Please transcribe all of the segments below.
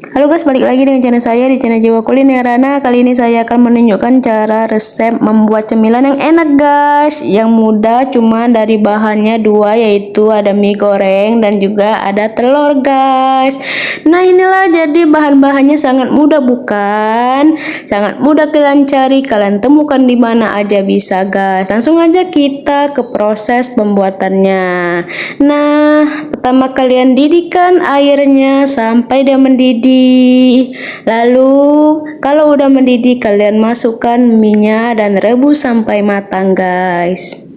Halo guys, balik lagi dengan channel saya di channel Jiwa Kulinerana. Kali ini saya akan menunjukkan cara resep membuat cemilan yang enak guys, yang mudah, cuma dari bahannya dua, yaitu ada mie goreng dan juga ada telur guys. Nah inilah, jadi bahan-bahannya sangat mudah bukan? Sangat mudah kalian cari, kalian temukan di mana aja bisa guys. Langsung aja kita ke proses pembuatannya. Nah, pertama kalian didihkan airnya sampai dia mendidih. Lalu kalau udah mendidih kalian masukkan minyak dan rebus sampai matang guys.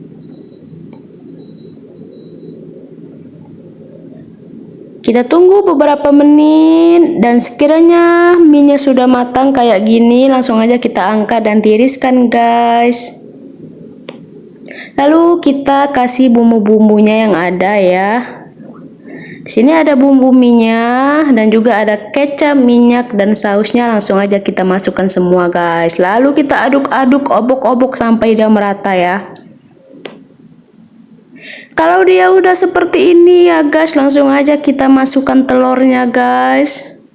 Kita tunggu beberapa menit dan sekiranya minyak sudah matang kayak gini, langsung aja kita angkat dan tiriskan guys. Lalu kita kasih bumbu-bumbunya yang ada ya. Di sini ada bumbu minyak dan juga ada kecap, minyak dan sausnya. Langsung aja kita masukkan semua guys. Lalu kita aduk-aduk, obok-obok sampai dia merata ya. Kalau dia udah seperti ini ya guys, langsung aja kita masukkan telurnya guys.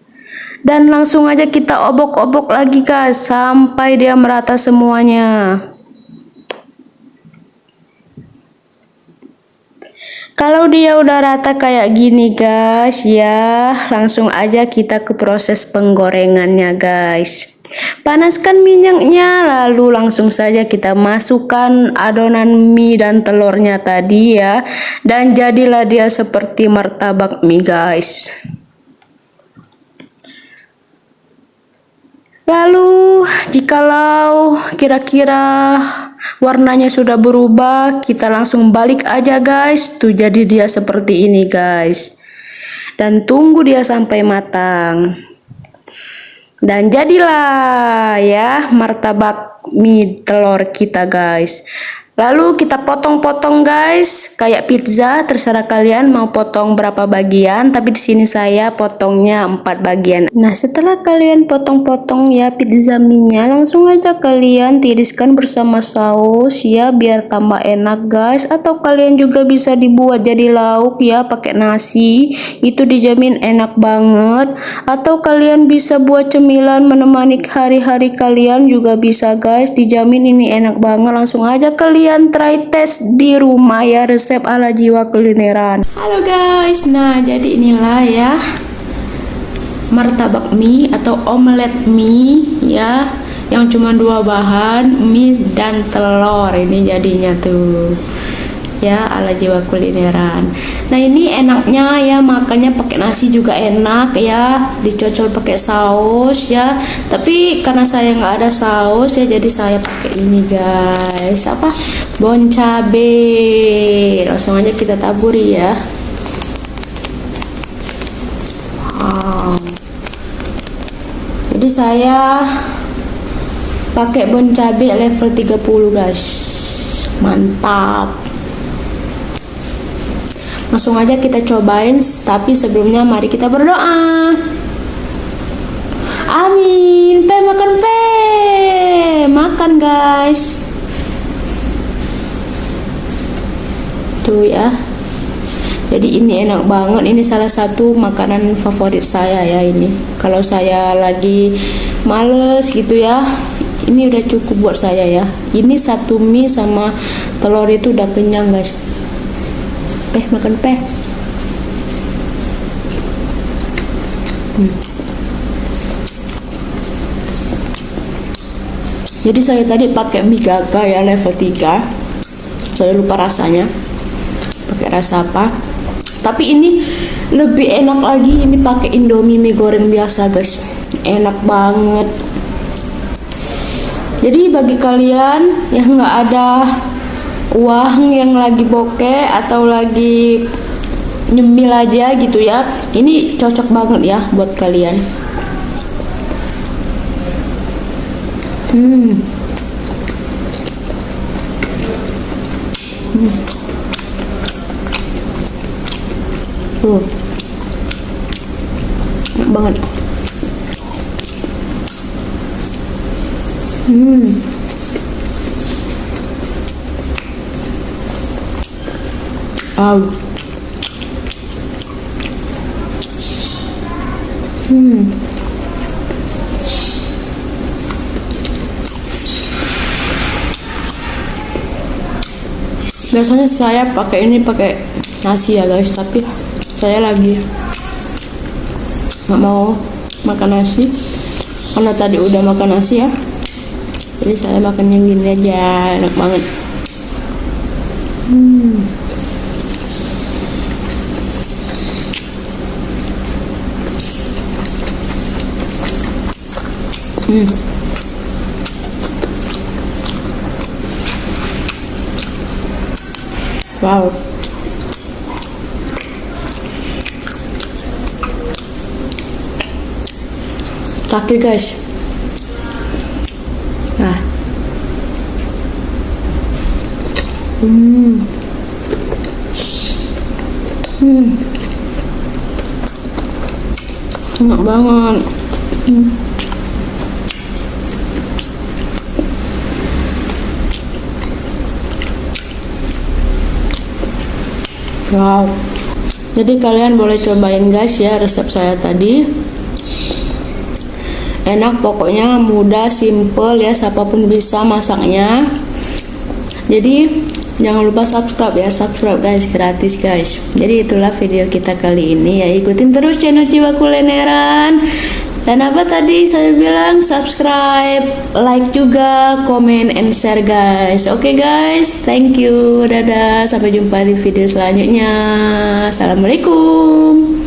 Dan langsung aja kita obok-obok lagi guys sampai dia merata semuanya. Kalau dia udah rata kayak gini guys ya, langsung aja kita ke proses penggorengannya guys. Panaskan minyaknya, lalu langsung saja kita masukkan adonan mie dan telurnya tadi ya. Dan jadilah dia seperti martabak mie guys. Lalu jikalau kira-kira warnanya sudah berubah, kita langsung balik aja guys. Tuh, jadi dia seperti ini guys. Dan tunggu dia sampai matang. Dan jadilah ya martabak mie telur kita guys. Lalu kita potong-potong guys, kayak pizza. Terserah kalian mau potong berapa bagian, tapi di sini saya potongnya 4 bagian. Nah, setelah kalian potong-potong ya pizza mie-nya, langsung aja kalian tiriskan bersama saus ya, biar tambah enak guys. Atau kalian juga bisa dibuat jadi lauk ya, pakai nasi. Itu dijamin enak banget. Atau kalian bisa buat cemilan menemani hari-hari kalian juga bisa guys. Dijamin ini enak banget. Langsung aja kalian try test di rumah ya, resep ala Jiwa Kulineran. Halo guys, nah jadi inilah ya martabak mie atau omelet mie ya, yang cuma 2 bahan, mie dan telur. Ini jadinya tuh ya ala Jiwa Kulineran. Nah ini enaknya ya, makannya pakai nasi juga enak ya, dicocol pakai saus ya. Tapi karena saya nggak ada saus ya, jadi saya pakai ini guys, apa, bon cabe. Langsung aja kita taburi ya. Wow. Jadi saya pakai bon cabe level 30 guys, mantap. Langsung aja kita cobain, tapi sebelumnya mari kita berdoa. Amin. Makan guys. Tuh ya. Jadi ini enak banget, ini salah satu makanan favorit saya ya ini. Kalau saya lagi males gitu ya, ini udah cukup buat saya ya. Ini 1 mie sama telur itu udah kenyang guys. Makan. Jadi saya tadi pakai mie gaga ya level 3. Saya lupa rasanya pakai rasa apa, tapi ini lebih enak lagi, ini pakai Indomie mie goreng biasa guys, enak banget. Jadi bagi kalian yang nggak ada uang, yang lagi bokeh atau lagi nyemil aja gitu ya, ini cocok banget ya buat kalian. Enak banget. Wow. Biasanya saya pakai nasi ya guys, tapi saya lagi nggak mau makan nasi karena tadi udah makan nasi ya, jadi saya makan yang gini aja, enak banget. Wow. Sakit guys. Nah. Enak banget. Wow. Jadi kalian boleh cobain guys ya resep saya tadi. Enak pokoknya, mudah, simple ya, siapapun bisa masaknya. Jadi jangan lupa subscribe ya, subscribe guys, gratis guys. Jadi itulah video kita kali ini ya, ikutin terus channel Jiwa Kulineran. Dan apa tadi saya bilang, subscribe, like juga, comment and share guys. Oke guys, thank you, dadah, sampai jumpa di video selanjutnya. Assalamualaikum.